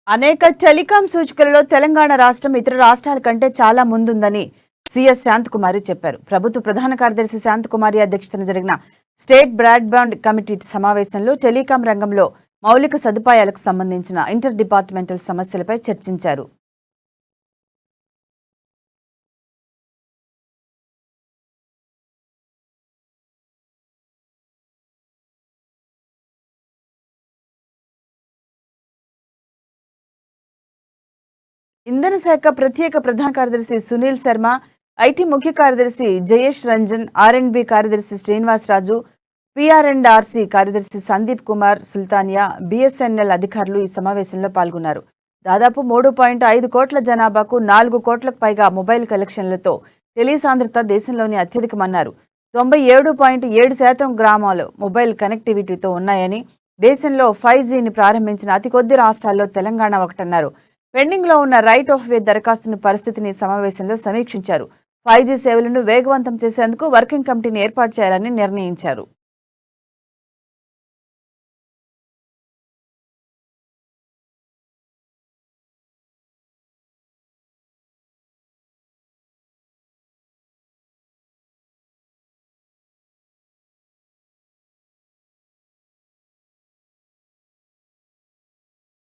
అనేక టెలికాం సూచికలలో తెలంగాణ రాష్ట్రం ఇతర రాష్ట్రాల కంటే చాలా ముందుందని సీఎస్ శాంతకుమారి చెప్పారు. ప్రభుత్వ ప్రధాన కార్యదర్శి శాంతకుమారి అధ్యక్షతన జరిగిన స్టేట్ బ్రాడ్బ్యాండ్ కమిటీ సమావేశంలో టెలికాం రంగంలో మౌలిక సదుపాయాలకు సంబంధించిన ఇంటర్ డిపార్ట్మెంటల్ సమస్యలపై చర్చించారు. ఇంధన శాఖ ప్రత్యేక ప్రధాన కార్యదర్శి సునీల్ శర్మ, ఐటీ ముఖ్య కార్యదర్శి జయేష్ రంజన్, ఆర్ఎండ్బి కార్యదర్శి శ్రీనివాసరాజు, పిఆర్ఎండ్ఆర్సీ కార్యదర్శి సందీప్ కుమార్ సుల్తానియా, బిఎస్ఎన్ఎల్ అధికారులు ఈ సమావేశంలో పాల్గొన్నారు. దాదాపు 3.5 కోట్ల జనాభాకు 4 కోట్లకు పైగా మొబైల్ కనెక్షన్లతో టెలిసాంద్రత దేశంలోని అత్యధికమన్నారు. 97.7% గ్రామాలు మొబైల్ కనెక్టివిటీతో ఉన్నాయని, దేశంలో 5Gని ప్రారంభించిన అతి కొద్ది రాష్ట్రాల్లో తెలంగాణ ఒకటన్నారు. పెండింగ్ లో ఉన్న రైట్ ఆఫ్ వే దరఖాస్తుని పరిస్థితిని సమావేశంలో సమీక్షించారు. 5G సేవలను వేగవంతం చేసేందుకు వర్కింగ్ కమిటీని ఏర్పాటు చేయాలని నిర్ణయించారు.